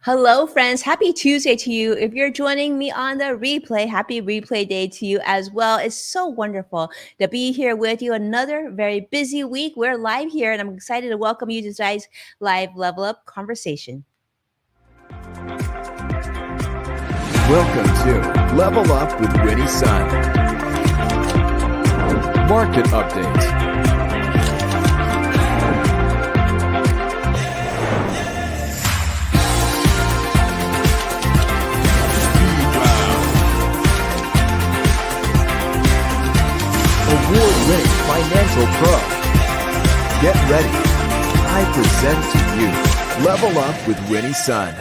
Hello, friends. Happy Tuesday to you. If you're joining me on the replay, happy replay day to you as well. It's so wonderful to be here with you. Another very busy week. We're live here, and I'm excited to welcome you to today's live level up conversation. Welcome to Level Up with Winnie Sun. Market updates. Award-winning financial pro. Get ready. I present to you Level Up with Winnie Sun.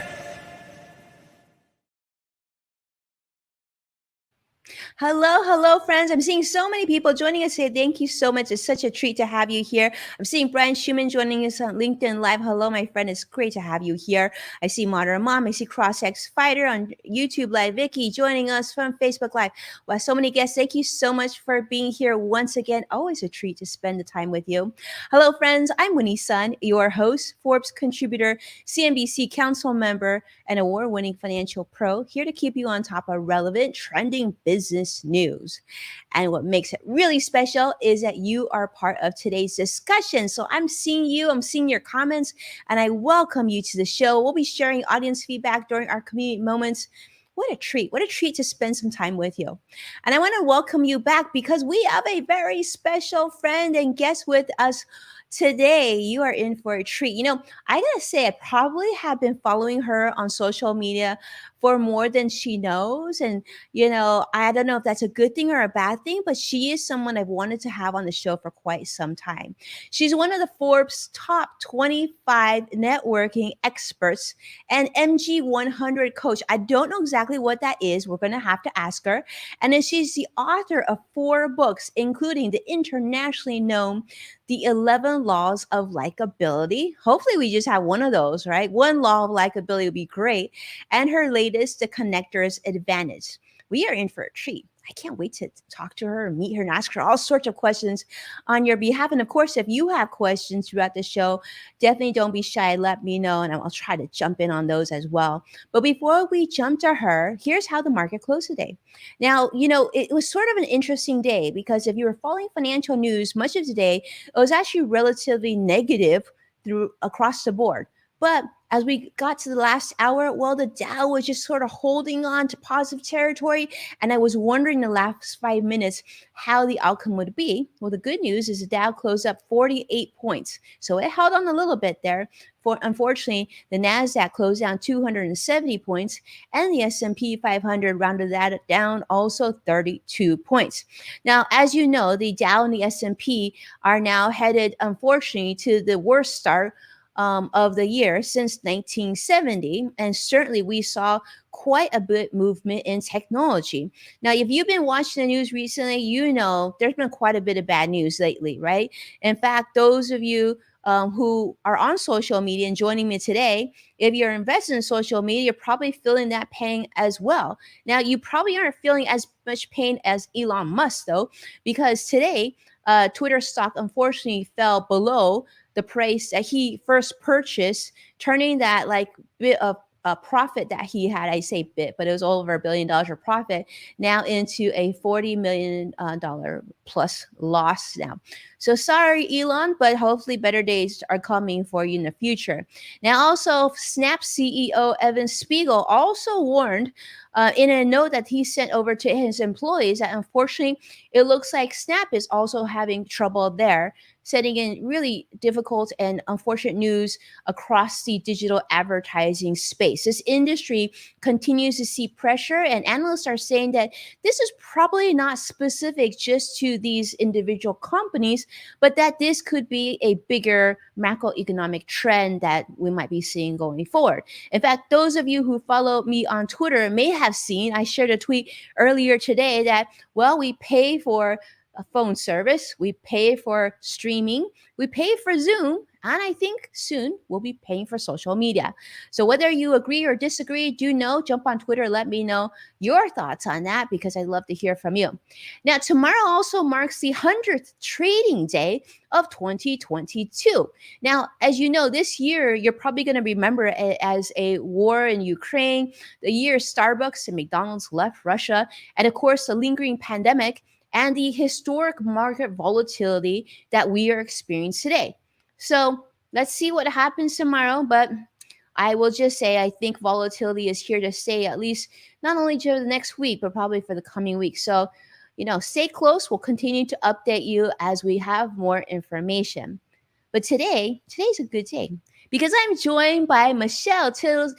Hello, friends. I'm seeing so many people joining us today. Thank you so much. It's such a treat to have you here. I'm seeing Brian Schumann joining us on LinkedIn Live. Hello, my friend. It's great to have you here. I see Modern Mom. I see CrossX Fighter on YouTube Live. Vicky joining us from Facebook Live. Wow, so many guests. Thank you so much for being here once again. Always a treat to spend the time with you. Hello, friends. I'm Winnie Sun, your host, Forbes contributor, CNBC council member, and award-winning financial pro, here to keep you on top of relevant, trending business news. And what makes it really special is that you are part of today's discussion. So I'm seeing you, I'm seeing your comments, and I welcome you to the show. We'll be sharing audience feedback during our community moments. What a treat to spend some time with you. And I want to welcome you back because we have a very special friend and guest with us today. You are in for a treat. I gotta say, I probably have been following her on social media for more than she knows. And, I don't know if that's a good thing or a bad thing, but she is someone I've wanted to have on the show for quite some time. She's one of the Forbes top 25 networking experts and MG 100 coach. I don't know exactly what that is. We're going to have to ask her. And then she's the author of 4 books, including the internationally known The 11 Laws of Likability. Hopefully we just have one of those, right? One law of likability would be great. And her latest, The Connector's Advantage. We are in for a treat. I can't wait to talk to her and meet her and ask her all sorts of questions on your behalf. And of course, if you have questions throughout the show, definitely don't be shy. Let me know, and I'll try to jump in on those as well. But before we jump to her, here's how the market closed today. Now, it was sort of an interesting day because if you were following financial news much of today, it was actually relatively negative through across the board. But as we got to the last hour, well, the Dow was just sort of holding on to positive territory. And I was wondering the last 5 minutes how the outcome would be. Well, the good news is the Dow closed up 48 points. So it held on a little bit there. Unfortunately, the NASDAQ closed down 270 points, and the S&P 500 rounded that down also 32 points. Now, as you know, the Dow and the S&P are now headed, unfortunately, to the worst start of the year since 1970. And certainly we saw quite a bit movement in technology. Now, if you've been watching the news recently, you know there's been quite a bit of bad news lately, right? In fact, those of you who are on social media and joining me today, if you're invested in social media, you're probably feeling that pain as well. Now, you probably aren't feeling as much pain as Elon Musk, though, because today, Twitter stock unfortunately fell below the price that he first purchased, turning that like bit of a profit that he had, I say bit, but it was over $1 billion of profit, now into a $40 million plus loss now. So sorry, Elon, but hopefully better days are coming for you in the future. Now, also, Snap CEO Evan Spiegel also warned in a note that he sent over to his employees that unfortunately, it looks like Snap is also having trouble there, setting in really difficult and unfortunate news across the digital advertising space. This industry continues to see pressure, and analysts are saying that this is probably not specific just to these individual companies, but that this could be a bigger macroeconomic trend that we might be seeing going forward. In fact, those of you who follow me on Twitter may have seen, I shared a tweet earlier today that, well, we pay for a phone service, we pay for streaming, we pay for Zoom, And I think soon we'll be paying for social media. So whether you agree or disagree, do know, jump on Twitter, let me know your thoughts on that because I'd love to hear from you. Now, tomorrow also marks the 100th trading day of 2022. Now, as you know, this year, you're probably going to remember it as a war in Ukraine, the year Starbucks and McDonald's left Russia, and of course, the lingering pandemic and the historic market volatility that we are experiencing today. So let's see what happens tomorrow. But I will just say I think volatility is here to stay, at least not only for the next week, but probably for the coming week. So, stay close. We'll continue to update you as we have more information. But today's a good day because I'm joined by Michelle Tillis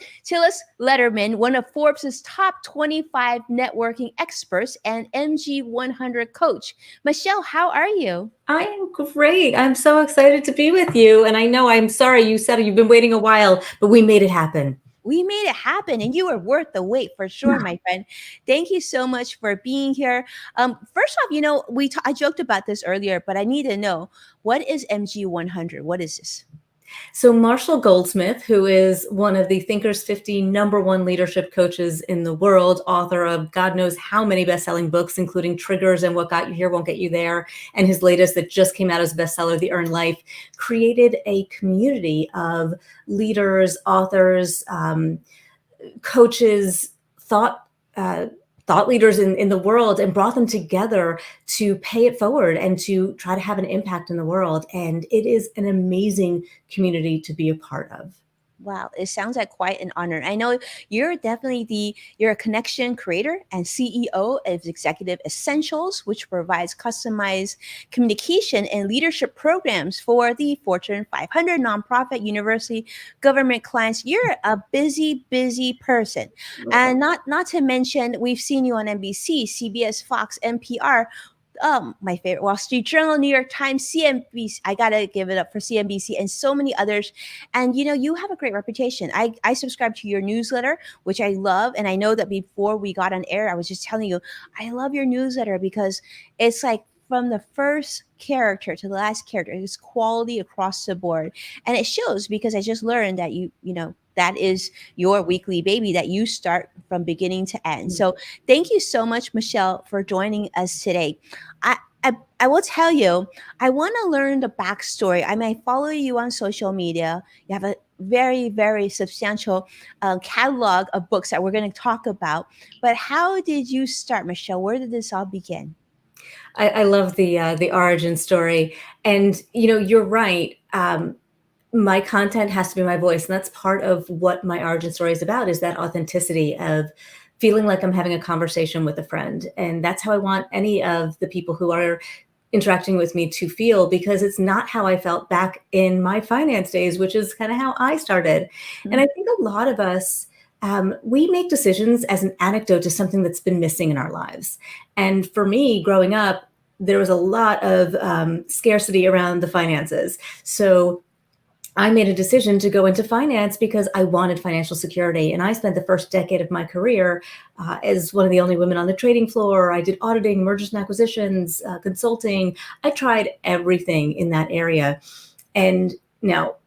Lederman, one of Forbes' top 25 networking experts and MG 100 coach. Michelle, how are you? I am great. I'm so excited to be with you. And I know, I'm sorry you said you've been waiting a while, but we made it happen. We made it happen, and you were worth the wait for sure, my friend. Thank you so much for being here. First off, I joked about this earlier, but I need to know, what is MG 100? What is this? So Marshall Goldsmith, who is one of the Thinkers 50 #1 leadership coaches in the world, author of God knows how many best-selling books, including Triggers and What Got You Here Won't Get You There, and his latest that just came out as a bestseller, The Earned Life, created a community of leaders, authors, coaches, thought leaders in the world, and brought them together to pay it forward and to try to have an impact in the world. And it is an amazing community to be a part of. Wow, it sounds like quite an honor. I know you're a connection creator and CEO of Executive Essentials, which provides customized communication and leadership programs for the Fortune 500 nonprofit, university, government clients. You're a busy, busy person. And not to mention, we've seen you on NBC, CBS, Fox, NPR. My favorite, Wall Street Journal, New York Times, CNBC. I gotta give it up for CNBC and so many others. And you have a great reputation. I subscribe to your newsletter, which I love. And I know that before we got on air, I was just telling you, I love your newsletter because it's like from the first character to the last character, it's quality across the board. And it shows because I just learned that that is your weekly baby that you start from beginning to end. So thank you so much, Michelle, for joining us today. I will tell you, I want to learn the backstory. I may follow you on social media. You have a very, very substantial catalog of books that we're going to talk about. But how did you start, Michelle? Where did this all begin? I love the origin story. And, you're right. My content has to be my voice. And that's part of what my origin story is about, is that authenticity of feeling like I'm having a conversation with a friend. And that's how I want any of the people who are interacting with me to feel, because it's not how I felt back in my finance days, which is kind of how I started. Mm-hmm. And I think a lot of us, we make decisions as an anecdote to something that's been missing in our lives. And for me, growing up, there was a lot of scarcity around the finances. So I made a decision to go into finance because I wanted financial security. And I spent the first decade of my career as one of the only women on the trading floor. I did auditing, mergers and acquisitions, consulting. I tried everything in that area. And now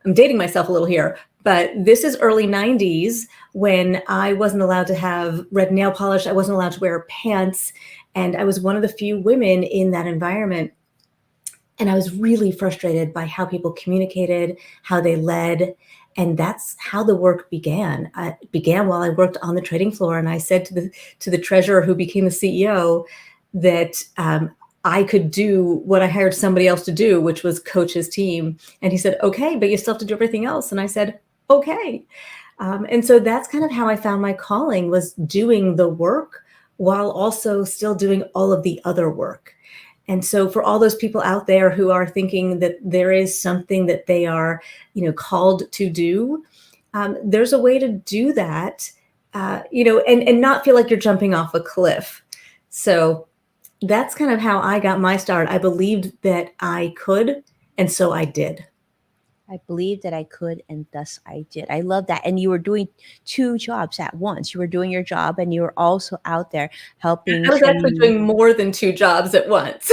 I'm dating myself a little here, but this is early 90s when I wasn't allowed to have red nail polish. I wasn't allowed to wear pants. And I was one of the few women in that environment. And I was really frustrated by how people communicated, how they led. And that's how the work began. It began while I worked on the trading floor. And I said to the treasurer who became the CEO that I could do what I hired somebody else to do, which was coach his team. And he said, okay, but you still have to do everything else. And I said, okay. And so that's kind of how I found my calling, was doing the work while also still doing all of the other work. And so for all those people out there who are thinking that there is something that they are, called to do, there's a way to do that, and not feel like you're jumping off a cliff. So that's kind of how I got my start. I believed that I could, and so I did. I believed that I could, and thus I did. I love that. And you were doing two jobs at once. You were doing your job, and you were also out there helping. I was actually doing more than two jobs at once.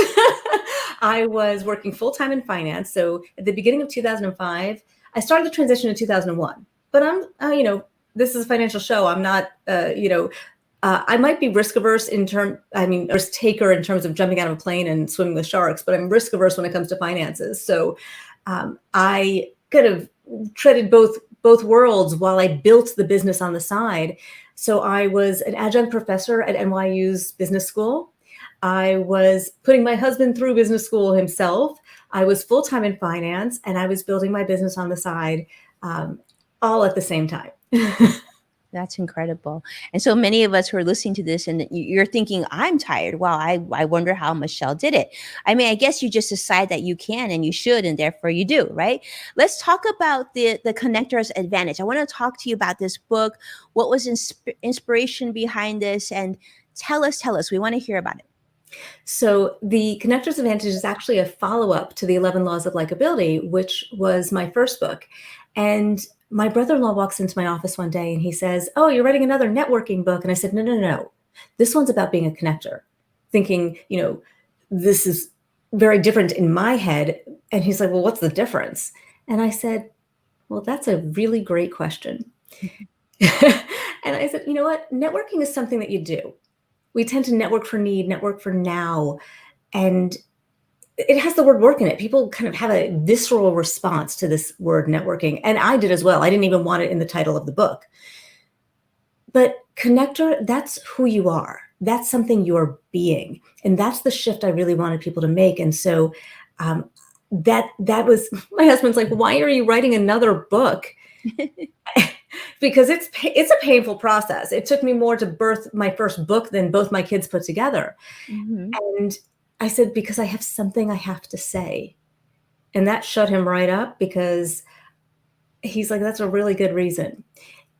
I was working full-time in finance. So at the beginning of 2005, I started the transition in 2001. But this is a financial show. I'm not, I might be risk averse risk taker in terms of jumping out of a plane and swimming with sharks, but I'm risk averse when it comes to finances. So I kind of treaded both worlds while I built the business on the side. So I was an adjunct professor at NYU's business school. I was putting my husband through business school himself. I was full-time in finance, and I was building my business on the side, all at the same time. That's incredible. And so many of us who are listening to this and you're thinking, I'm tired. Wow, I wonder how Michelle did it. I mean, I guess you just decide that you can and you should, and therefore you do, right? Let's talk about the Connector's Advantage. I want to talk to you about this book. What was inspiration behind this? And tell us, we want to hear about it. So the Connector's Advantage is actually a follow-up to the 11 Laws of Likability, which was my first book. And my brother-in-law walks into my office one day and he says, "Oh, you're writing another networking book." And I said, no. This one's about being a connector. Thinking, this is very different in my head. And he's like, "Well, what's the difference?" And I said, "Well, that's a really great question." And I said, "You know what? Networking is something that you do. We tend to network for need, network for now. And it has the word work in it. People kind of have a visceral response to this word networking. And I did as well. I didn't even want it in the title of the book. But connector, that's who you are. That's something you're being. And that's the shift I really wanted people to make. And so that was, my husband's like, "Why are you writing another book?" Because it's a painful process. It took me more to birth my first book than both my kids put together. Mm-hmm. And I said, because I have something I have to say. And that shut him right up, because he's like, "That's a really good reason."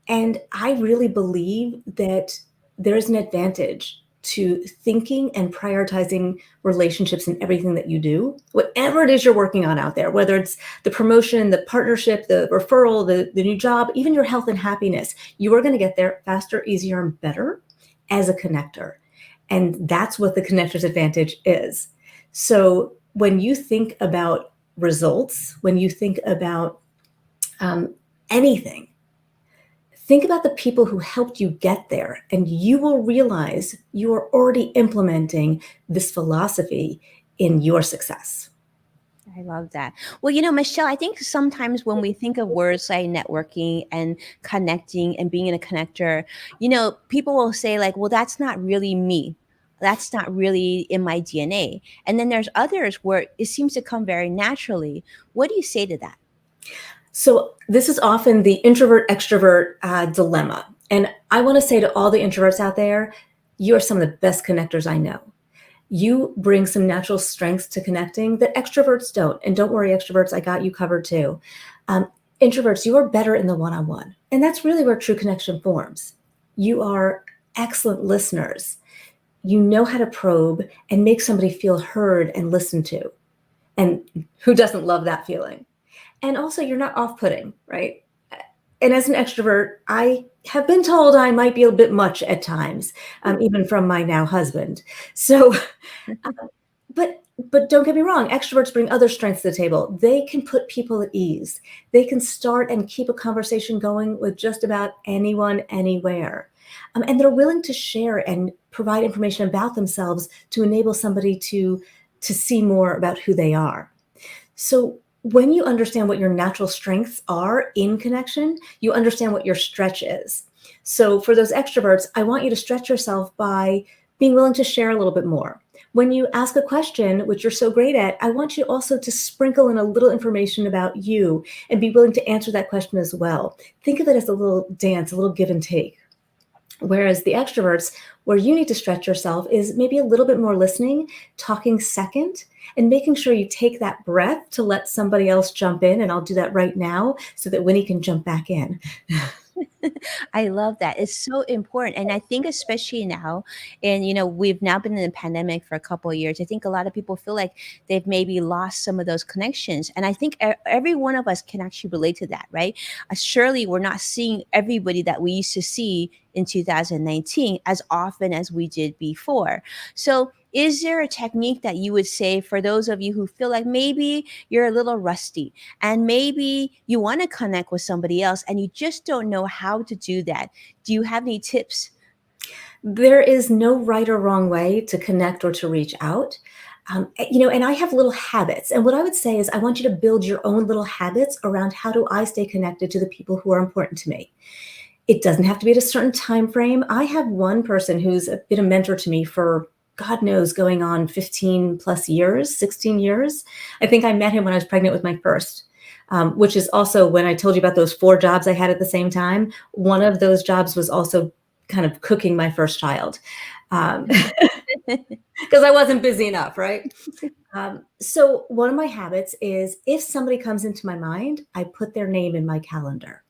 And I really believe that there's an advantage to thinking and prioritizing relationships in everything that you do, whatever it is you're working on out there, whether it's the promotion, the partnership, the referral, the new job, even your health and happiness. You are going to get there faster, easier, and better as a connector. And that's what the Connector's Advantage is. So when you think about results, when you think about anything, think about the people who helped you get there, and you will realize you are already implementing this philosophy in your success. I love that. Well, Michelle, I think sometimes when we think of words like networking and connecting and being a connector, people will say like, "Well, that's not really me. That's not really in my DNA." And then there's others where it seems to come very naturally. What do you say to that? So this is often the introvert-extrovert dilemma. And I want to say to all the introverts out there, you are some of the best connectors I know. You bring some natural strengths to connecting that extroverts don't. And don't worry, extroverts, I got you covered too. Introverts, you are better in the one-on-one. And that's really where true connection forms. You are excellent listeners. You know how to probe and make somebody feel heard and listened to. And who doesn't love that feeling? And also, you're not off-putting, right? And as an extrovert, I have been told I might be a bit much at times, even from my now husband. So, but don't get me wrong, extroverts bring other strengths to the table. They can put people at ease. They can start and keep a conversation going with just about anyone, anywhere. And they're willing to share and provide information about themselves to enable somebody to see more about who they are. So when you understand what your natural strengths are in connection, you understand what your stretch is. So for those extroverts, I want you to stretch yourself by being willing to share a little bit more. When you ask a question, which you're so great at, I want you also to sprinkle in a little information about you and be willing to answer that question as well. Think of it as a little dance, a little give and take. Whereas the extroverts, where you need to stretch yourself is maybe a little bit more listening, talking second, and making sure you take that breath to let somebody else jump in. And I'll do that right now so that Winnie can jump back in. I love that. It's so important. And I think especially now, and we've now been in the pandemic for a couple of years, I think a lot of people feel like they've maybe lost some of those connections. And I think every one of us can actually relate to that, right? Surely we're not seeing everybody that we used to see in 2019 as often as we did before. So is there a technique that you would say for those of you who feel like maybe you're a little rusty and maybe you want to connect with somebody else and you just don't know how to do that? Do you have any tips? There is no right or wrong way to connect or to reach out. And I have little habits. And what I would say is, I want you to build your own little habits around how do I stay connected to the people who are important to me. It doesn't have to be at a certain time frame. I have one person who's been a mentor to me for God knows, going on 15 plus years, 16 years. I think I met him when I was pregnant with my first, which is also when I told you about those 4 jobs I had at the same time. One of those jobs was also kind of cooking my first child. Because I wasn't busy enough, right? So one of my habits is, if somebody comes into my mind, I put their name in my calendar.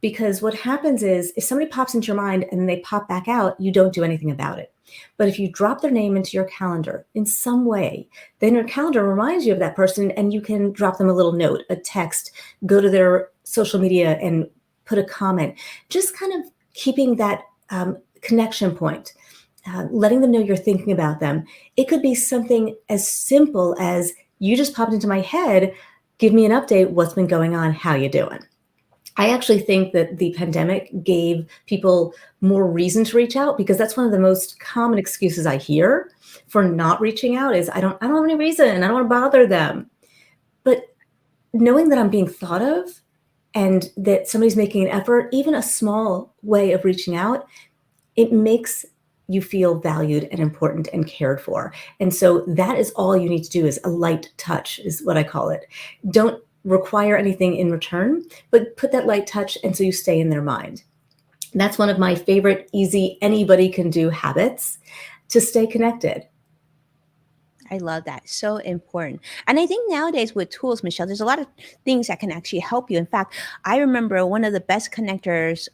Because what happens is, if somebody pops into your mind and then they pop back out, you don't do anything about it. But if you drop their name into your calendar in some way, then your calendar reminds you of that person, and you can drop them a little note, a text, go to their social media and put a comment, just kind of keeping that connection point. Letting them know you're thinking about them. It could be something as simple as, you just popped into my head, give me an update, what's been going on, how you doing? I actually think that the pandemic gave people more reason to reach out, because that's one of the most common excuses I hear for not reaching out is, I don't have any reason, I don't want to bother them. But knowing that I'm being thought of and that somebody's making an effort, even a small way of reaching out, it makes you feel valued and important and cared for. And so that is all you need to do, is a light touch, is what I call it. Don't require anything in return, but put that light touch, and so you stay in their mind. And that's one of my favorite, easy, anybody can do habits to stay connected. I love that. So important. And I think nowadays with tools, Michelle, there's a lot of things that can actually help you. In fact, I remember one of the best connectors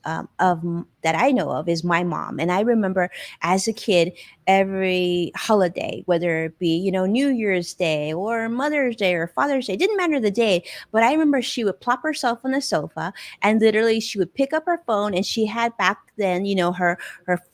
that I know of is my mom. And I remember as a kid, every holiday, whether it be, New Year's Day or Mother's Day or Father's Day, it didn't matter the day. But I remember she would plop herself on the sofa, and literally she would pick up her phone, and she had back then, her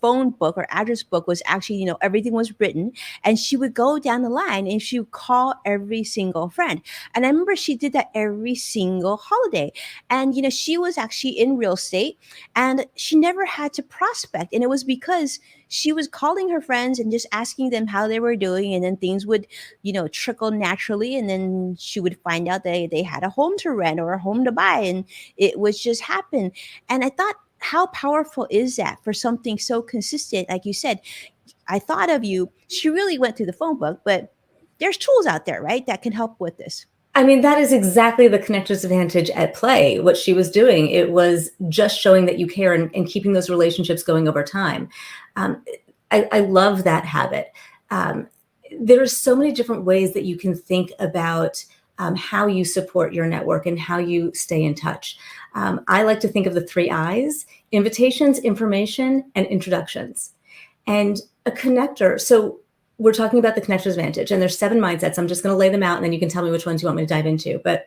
phone book or address book was actually, everything was written, and she would go down the line and she would call every single friend. And I remember she did that every single holiday. And, she was actually in real estate, and she never had to prospect. And it was because she was calling her friends and just asking them how they were doing. And then things would, trickle naturally. And then she would find out they had a home to rent or a home to buy. And it would just happen. And I thought, how powerful is that for something so consistent? Like you said, I thought of you. She really went through the phone book, but there's tools out there, right, that can help with this. I mean, that is exactly the connector's advantage at play. What she was doing, it was just showing that you care and keeping those relationships going over time. I love that habit. There are so many different ways that you can think about how you support your network and how you stay in touch. I like to think of the 3 I's: invitations, information, and introductions. And a connector. So we're talking about the connector's advantage, and there's 7 mindsets. I'm just going to lay them out, and then you can tell me which ones you want me to dive into. But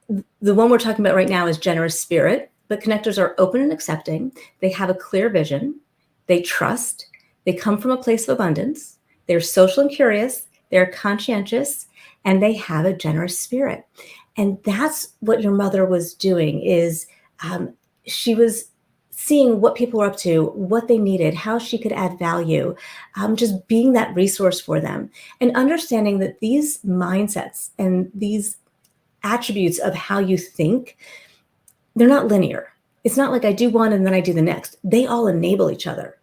the one we're talking about right now is generous spirit. But connectors are open and accepting. They have a clear vision. They trust. They come from a place of abundance. They're social and curious. They're conscientious, and they have a generous spirit. And that's what your mother was doing, is she was seeing what people were up to, what they needed, how she could add value, just being that resource for them, and understanding that these mindsets and these attributes of how you think, they're not linear. It's not like I do one and then I do the next. They all enable each other.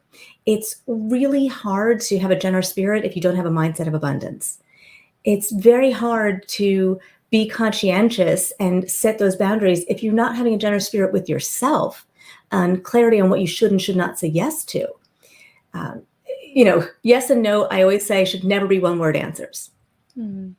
It's really hard to have a generous spirit if you don't have a mindset of abundance. It's very hard to be conscientious and set those boundaries if you're not having a generous spirit with yourself and clarity on what you should and should not say yes to. Yes and no, I always say, should never be one-word answers. Mm.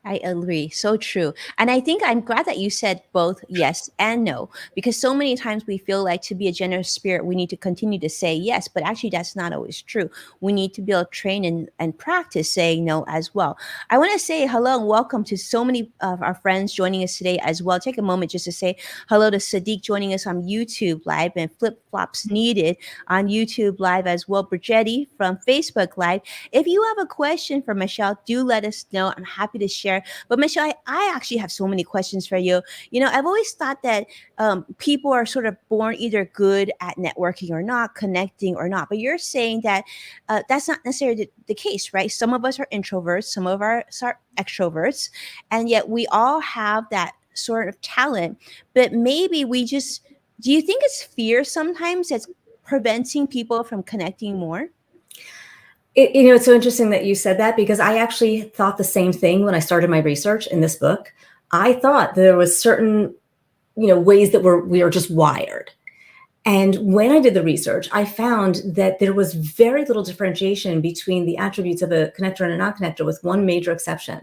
I agree. So true. And I think I'm glad that you said both yes and no, because so many times we feel like to be a generous spirit, we need to continue to say yes, but actually that's not always true. We need to be able to train and practice saying no as well. I want to say hello and welcome to so many of our friends joining us today as well. Take a moment just to say hello to Sadiq joining us on YouTube Live and Flip Flops Needed on YouTube Live as well. Brigetti from Facebook Live. If you have a question for Michelle, do let us know. I'm happy to share. But Michelle, I actually have so many questions for you. I've always thought that people are sort of born either good at networking or not, connecting or not. But you're saying that that's not necessarily the case, right? Some of us are introverts, some of us are extroverts, and yet we all have that sort of talent. But maybe we just, do you think it's fear sometimes that's preventing people from connecting more? It's so interesting that you said that, because I actually thought the same thing when I started my research in this book. I thought there was certain, ways that we are just wired. And when I did the research, I found that there was very little differentiation between the attributes of a connector and a non-connector, with one major exception.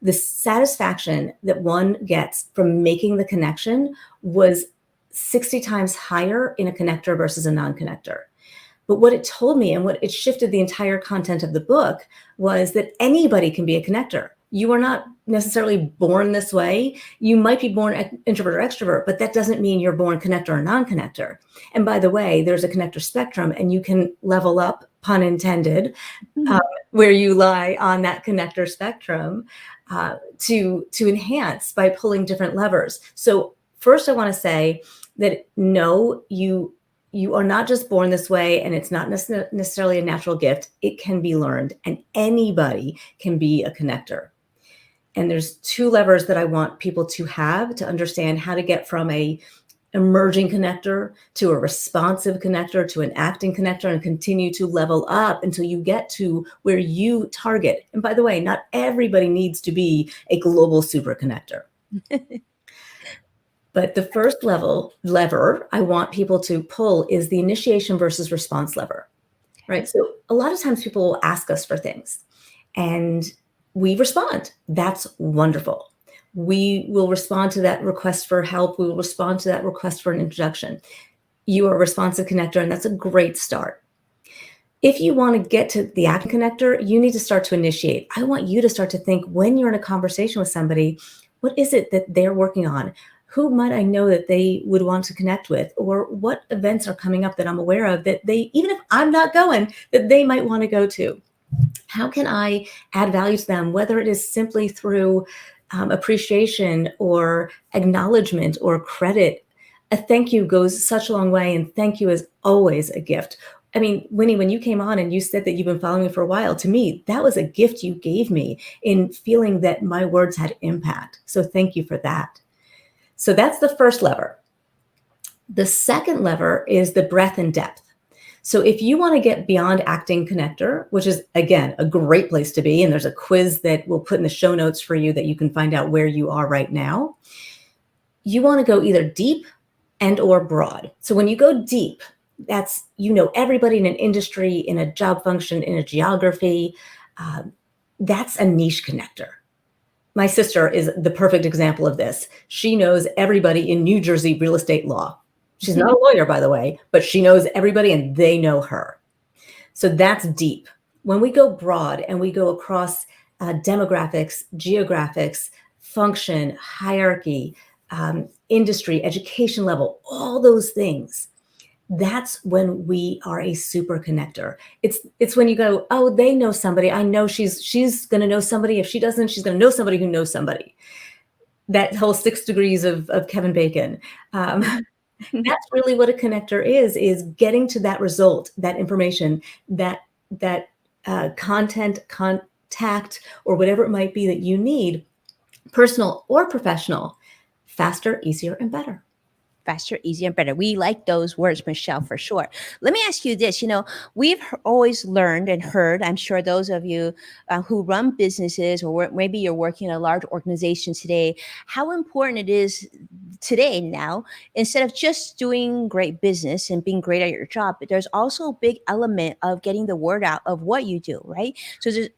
The satisfaction that one gets from making the connection was 60 times higher in a connector versus a non-connector. But what it told me, and what it shifted the entire content of the book, was that anybody can be a connector. You are not necessarily born this way. You might be born introvert or extrovert, but that doesn't mean you're born connector or non-connector. And by the way, there's a connector spectrum, and you can level up, pun intended, where you lie on that connector spectrum to enhance by pulling different levers. So first, I want to say that no, you are not just born this way, and it's not necessarily a natural gift. It can be learned, and anybody can be a connector. And there's two levers that I want people to have to understand how to get from a emerging connector to a responsive connector to an acting connector, and continue to level up until you get to where you target. And by the way, not everybody needs to be a global super connector. But the first lever I want people to pull is the initiation versus response lever, right? So a lot of times people will ask us for things and we respond. That's wonderful. We will respond to that request for help. We will respond to that request for an introduction. You are a responsive connector, and that's a great start. If you want to get to the acting connector, you need to start to initiate. I want you to start to think, when you're in a conversation with somebody, what is it that they're working on? Who might I know that they would want to connect with? Or what events are coming up that I'm aware of that they, even if I'm not going, that they might want to go to? How can I add value to them, whether it is simply through appreciation or acknowledgement or credit? A thank you goes such a long way, and thank you is always a gift. I mean, Winnie, when you came on and you said that you've been following me for a while, to me, that was a gift you gave me in feeling that my words had impact. So thank you for that. So that's the first lever. The second lever is the breadth and depth. So if you want to get beyond acting connector, which is, again, a great place to be, and there's a quiz that we'll put in the show notes for you that you can find out where you are right now, you want to go either deep and or broad. So when you go deep, that's, everybody in an industry, in a job function, in a geography, that's a niche connector. My sister is the perfect example of this. She knows everybody in New Jersey real estate law. She's not a lawyer, by the way, but she knows everybody and they know her. So that's deep. When we go broad and we go across demographics, geographics, function, hierarchy, industry, education level, all those things, that's when we are a super connector. It's when you go, oh, they know somebody. I know she's going to know somebody. If she doesn't, she's going to know somebody who knows somebody. That whole 6 degrees of Kevin Bacon. That's really what a connector is getting to that result, that information, that content, contact, or whatever it might be that you need, personal or professional, faster, easier, and better. Faster, easier, and better. We like those words, Michelle, for sure. Let me ask you this. We've always learned and heard, I'm sure those of you who run businesses, or maybe you're working in a large organization today, how important it is today now, instead of just doing great business and being great at your job, but there's also a big element of getting the word out of what you do, right?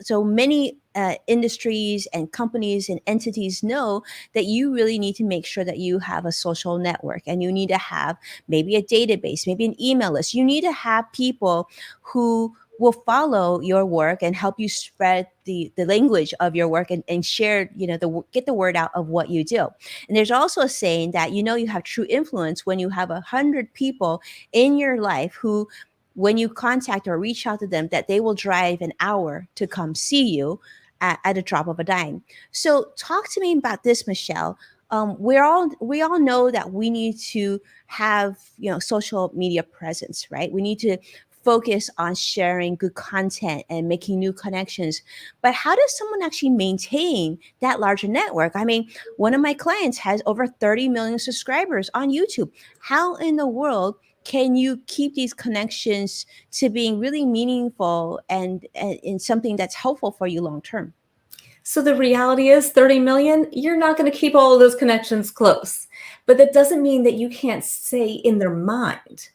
So many industries and companies and entities know that you really need to make sure that you have a social network, and you need to have maybe a database, maybe an email list. You need to have people who will follow your work and help you spread the language of your work, and share, get the word out of what you do. And there's also a saying that, you have true influence when you have 100 people in your life who, when you contact or reach out to them, that they will drive an hour to come see you at a drop of a dime. So talk to me about this, Michelle. We all know that we need to have, social media presence, right? We need to focus on sharing good content and making new connections. But how does someone actually maintain that larger network? I mean, one of my clients has over 30 million subscribers on YouTube. How in the world can you keep these connections to being really meaningful and something that's helpful for you long term? So the reality is 30 million, you're not going to keep all of those connections close. But that doesn't mean that you can't stay in their mind.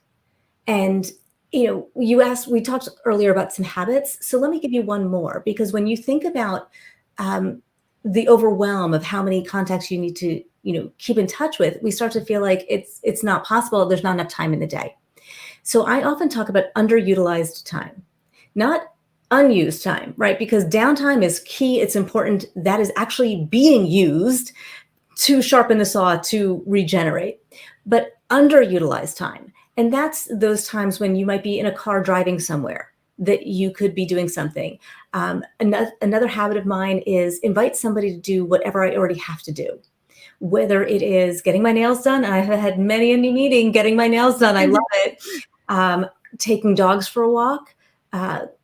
And we talked earlier about some habits. So let me give you one more, because when you think about the overwhelm of how many contacts you need to, keep in touch with, we start to feel like it's not possible. There's not enough time in the day. So I often talk about underutilized time, not unused time, right? Because downtime is key. It's important. That is actually being used to sharpen the saw, to regenerate, but underutilized time. And that's those times when you might be in a car driving somewhere that you could be doing something. Another habit of mine is invite somebody to do whatever I already have to do, whether it is getting my nails done. I have had many a meeting getting my nails done. I love it. Taking dogs for a walk,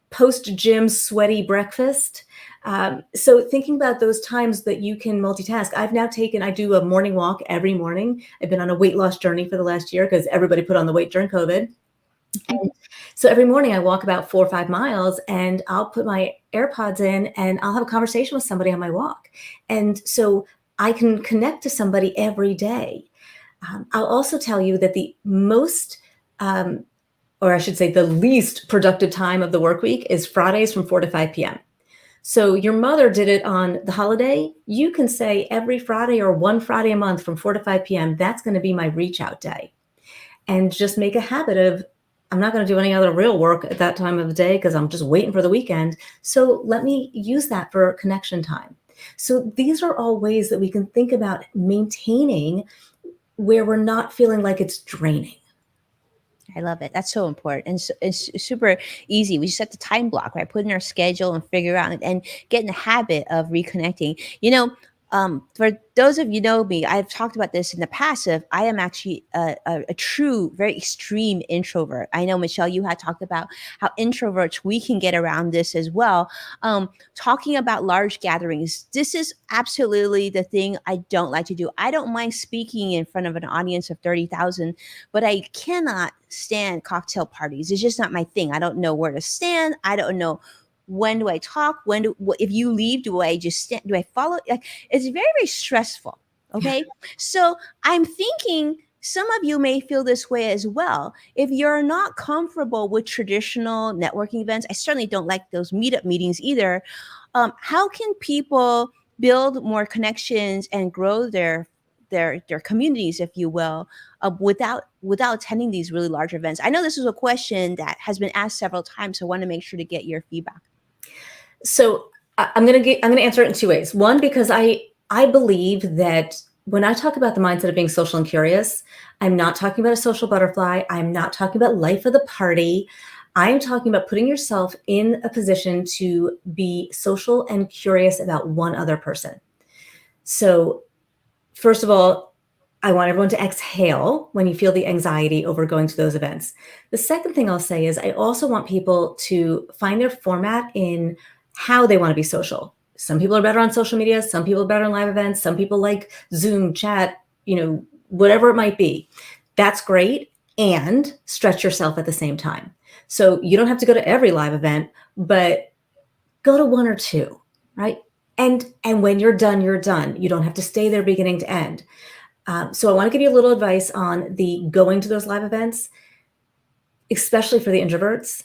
post-gym sweaty breakfast. So thinking about those times that you can multitask. I do a morning walk every morning. I've been on a weight loss journey for the last year because everybody put on the weight during COVID. And so every morning I walk about 4 or 5 miles, and I'll put my AirPods in and I'll have a conversation with somebody on my walk. And so I can connect to somebody every day. I'll also tell you that the most, or I should say the least productive time of the work week is Fridays from 4 to 5 p.m. So your mother did it on the holiday. You can say every Friday or one Friday a month from 4 to 5 p.m., that's going to be my reach out day. And just make a habit of, I'm not going to do any other real work at that time of the day because I'm just waiting for the weekend. So let me use that for connection time. So these are all ways that we can think about maintaining where we're not feeling like it's draining. I love it. That's so important. And it's super easy. We just set the time block, right? Put in our schedule and figure out and get in the habit of reconnecting. For those of you know me, I've talked about this in the past. I am actually a true, very extreme introvert. I know, Michelle, you had talked about how introverts, we can get around this as well. Talking about large gatherings, this is absolutely the thing I don't like to do. I don't mind speaking in front of an audience of 30,000, but I cannot stand cocktail parties. It's just not my thing. I don't know where to stand. I don't know, when do I talk? If you leave, do I just stand? Do I follow? Like, it's very, very stressful. Okay. So I'm thinking some of you may feel this way as well. If you're not comfortable with traditional networking events, I certainly don't like those meetup meetings either. How can people build more connections and grow their communities, if you will, without attending these really large events? I know this is a question that has been asked several times, so I want to make sure to get your feedback. So I'm going to answer it in 2 ways. One, because I believe that when I talk about the mindset of being social and curious, I'm not talking about a social butterfly. I'm not talking about life of the party. I'm talking about putting yourself in a position to be social and curious about one other person. So first of all, I want everyone to exhale when you feel the anxiety over going to those events. The second thing I'll say is I also want people to find their format in how they want to be social. Some people are better on social media. Some people are better on live events. Some people like Zoom, chat, whatever it might be. That's great. And stretch yourself at the same time. So you don't have to go to every live event, but go to 1 or 2, right? And when you're done, you're done. You don't have to stay there beginning to end. So I want to give you a little advice on the going to those live events, especially for the introverts.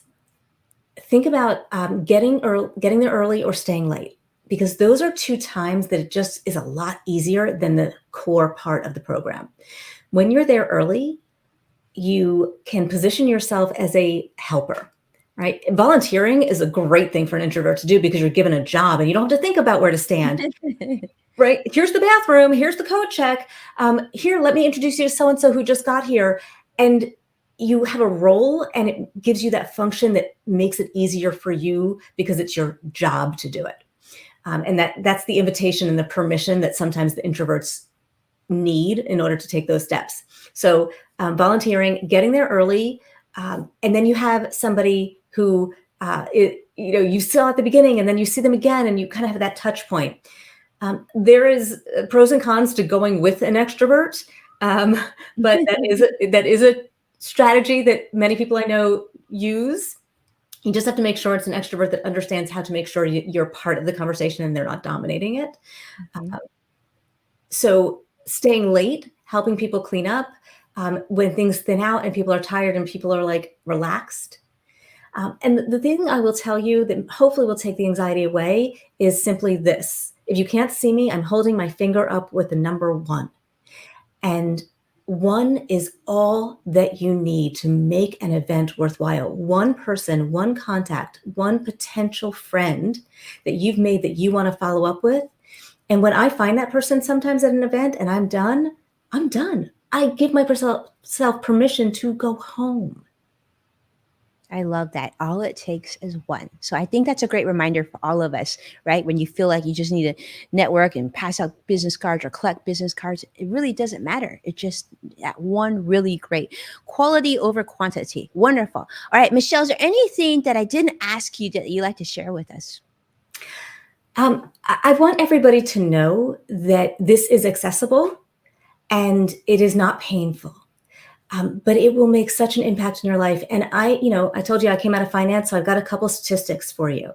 Think about getting there early or staying late, because those are two times that it just is a lot easier than the core part of the program. When you're there early, you can position yourself as a helper, right? Volunteering is a great thing for an introvert to do because you're given a job and you don't have to think about where to stand. Right? Here's the bathroom. Here's the code check. Here, let me introduce you to so-and-so who just got here. And you have a role, and it gives you that function that makes it easier for you because it's your job to do it. And that's the invitation and the permission that sometimes the introverts need in order to take those steps. So volunteering, getting there early, and then you have somebody who you saw at the beginning, and then you see them again, and you kind of have that touch point. There is pros and cons to going with an extrovert, but that is a strategy that many people I know use. You just have to make sure it's an extrovert that understands how to make sure you're part of the conversation and they're not dominating it. Mhm. So staying late, helping people clean up when things thin out and people are tired and people are like relaxed. And the thing I will tell you that hopefully will take the anxiety away is simply this. If you can't see me, I'm holding my finger up with the number 1. And 1 is all that you need to make an event worthwhile. One person, one contact, one potential friend that you've made that you want to follow up with. And when I find that person sometimes at an event and I'm done, I'm done. I give myself permission to go home. I love that. All it takes is 1. So I think that's a great reminder for all of us, right? When you feel like you just need to network and pass out business cards or collect business cards, it really doesn't matter. It just that 1 really great. Quality over quantity. Wonderful. All right, Michelle, is there anything that I didn't ask you that you'd like to share with us? I want everybody to know that this is accessible and it is not painful. But it will make such an impact in your life. And I told you I came out of finance, so I've got a couple statistics for you.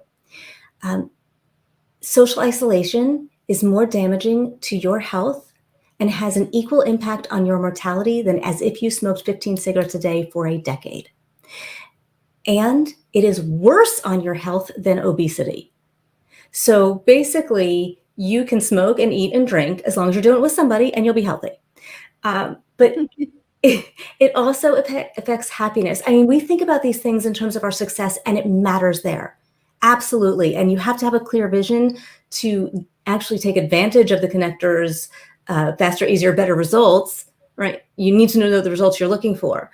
Social isolation is more damaging to your health and has an equal impact on your mortality than as if you smoked 15 cigarettes a day for a decade. And it is worse on your health than obesity. So basically, you can smoke and eat and drink as long as you're doing it with somebody and you'll be healthy. But it also affects happiness. I mean, we think about these things in terms of our success, and it matters there. Absolutely. And you have to have a clear vision to actually take advantage of the connectors, faster, easier, better results, right? You need to know the results you're looking for.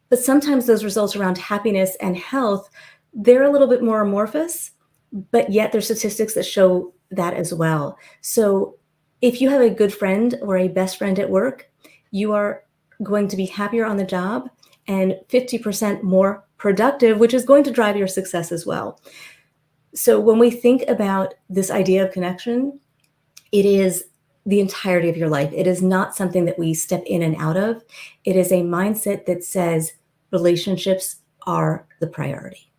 But sometimes those results around happiness and health, they're a little bit more amorphous, but yet there's statistics that show that as well. So if you have a good friend or a best friend at work, you are going to be happier on the job and 50% more productive, which is going to drive your success as well. So when we think about this idea of connection, it is the entirety of your life. It is not something that we step in and out of. It is a mindset that says relationships are the priority.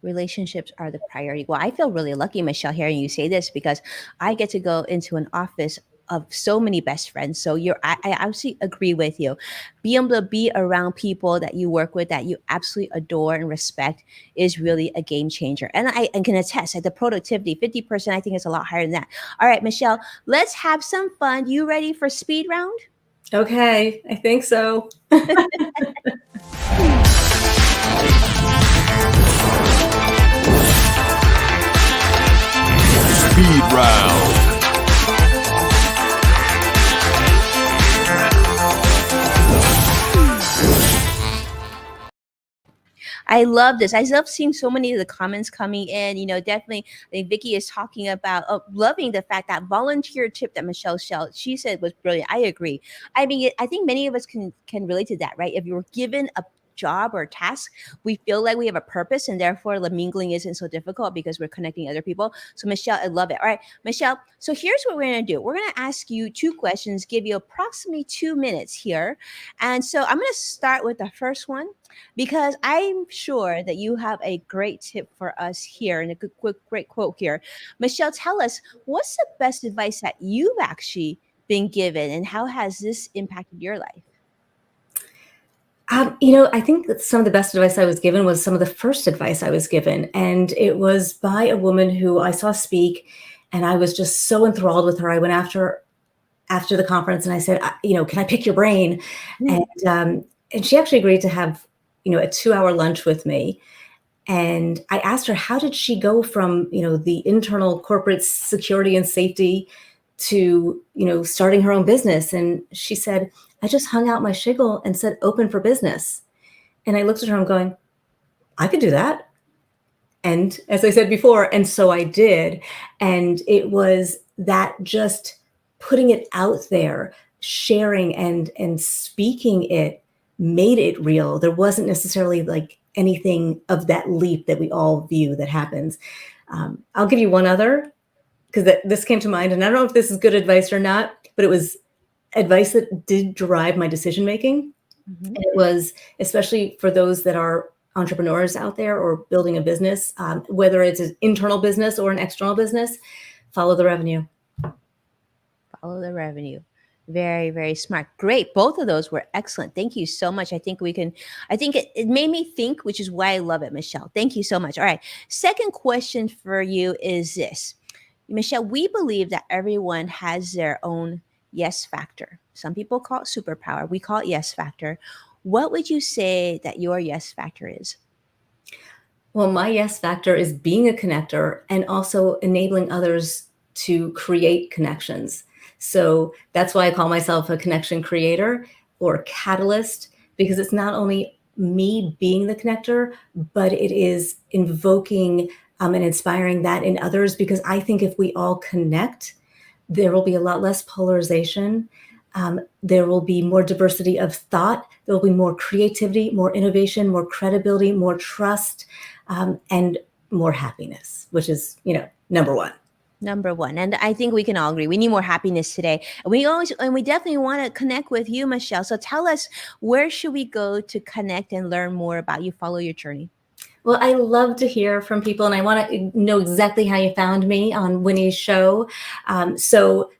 Relationships are the priority. Well, I feel really lucky, Michelle, hearing you say this because I get to go into an office of so many best friends. So I absolutely agree with you. Being able to be around people that you work with that you absolutely adore and respect is really a game changer. And I can attest that the productivity, 50%, I think is a lot higher than that. All right, Michelle, let's have some fun. You ready for speed round? Okay, I think so. Speed round. I love this. I love seeing so many of the comments coming in. Definitely, I think Vicky is talking about loving the fact that volunteer tip that Michelle she said was brilliant. I agree. I mean, I think many of us can relate to that, right? If you were given a job or task, we feel like we have a purpose, and therefore the mingling isn't so difficult because we're connecting other people. So Michelle, I love it. All right, Michelle, so here's what we're going to do. We're going to ask you 2 questions, give you approximately 2 minutes here. And so I'm going to start with the first one because I'm sure that you have a great tip for us here and a great quote here. Michelle, tell us, what's the best advice that you've actually been given, and how has this impacted your life? I think that some of the best advice I was given was some of the first advice I was given. And it was by a woman who I saw speak. And I was just so enthralled with her. I went after the conference and I said, can I pick your brain? Mm. And she actually agreed to have, a 2-hour lunch with me. And I asked her, how did she go from, the internal corporate security and safety to, starting her own business? And she said, I just hung out my shiggle and said, open for business. And I looked at her, I'm going, I could do that. And as I said before, and so I did. And it was that just putting it out there, sharing and speaking it made it real. There wasn't necessarily like anything of that leap that we all view that happens. I'll give you one other, because this came to mind, and I don't know if this is good advice or not, but it was advice that did drive my decision making. Mhm. And it was especially for those that are entrepreneurs out there or building a business, whether it's an internal business or an external business, follow the revenue. Follow the revenue. Very, very smart. Great. Both of those were excellent. Thank you so much. I think it made me think, which is why I love it, Michelle. Thank you so much. All right. Second question for you is this. Michelle, we believe that everyone has their own yes factor. Some people call it superpower. We call it yes factor. What would you say that your yes factor is? Well, my yes factor is being a connector and also enabling others to create connections. So that's why I call myself a connection creator or a catalyst, because it's not only me being the connector, but it is invoking and inspiring that in others. Because I think if we all connect, there will be a lot less polarization. There will be more diversity of thought. There will be more creativity, more innovation, more credibility, more trust, and more happiness, which is, number one. Number one. And I think we can all agree. We need more happiness today. And we definitely want to connect with you, Michelle. So tell us, where should we go to connect and learn more about you? Follow your journey. Well, I love to hear from people, and I want to know exactly how you found me on Winnie's show. So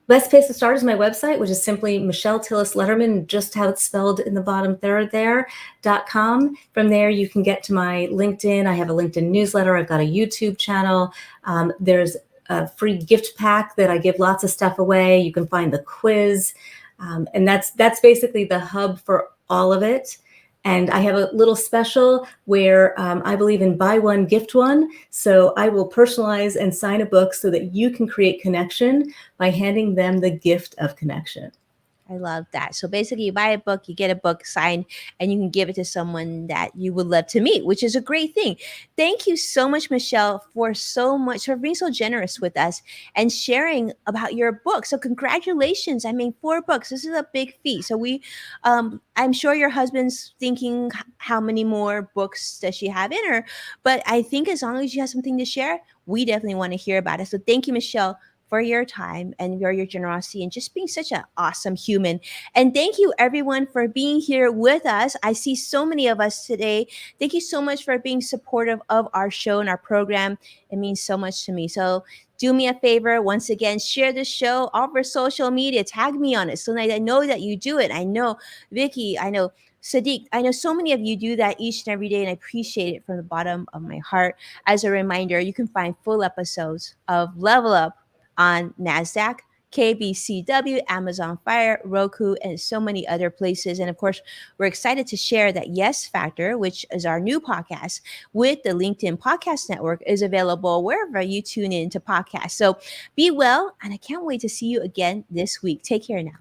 best place to start is my website, which is simply Michelle Tillis Lederman, just how it's spelled in the bottom third there.com. From there, you can get to my LinkedIn. I have a LinkedIn newsletter. I've got a YouTube channel. There's a free gift pack that I give lots of stuff away. You can find the quiz. And that's basically the hub for all of it. And I have a little special where I believe in buy one, gift one. So I will personalize and sign a book so that you can create connection by handing them the gift of connection. I love that. So basically, you buy a book, you get a book signed, and you can give it to someone that you would love to meet, which is a great thing. Thank you so much, Michelle, for being so generous with us and sharing about your book. So congratulations. I mean, 4 books. This is a big feat. So I'm sure your husband's thinking, how many more books does she have in her? But I think as long as you have something to share, we definitely want to hear about it. So thank you, Michelle, for your time and your generosity and just being such an awesome human. And thank you everyone for being here with us. I see so many of us today. Thank you so much for being supportive of our show and our program. It means so much to me. So do me a favor, once again, share the show over social media. Tag me on it so that I know that you do it. I know Vicky, I know Sadiq, I know so many of you do that each and every day, and I appreciate it from the bottom of my heart. As a reminder, you can find full episodes of Level Up on NASDAQ, KBCW, Amazon Fire, Roku, and so many other places. And of course, we're excited to share that Yes Factor, which is our new podcast with the LinkedIn Podcast Network, is available wherever you tune in to podcasts. So be well, and I can't wait to see you again this week. Take care now.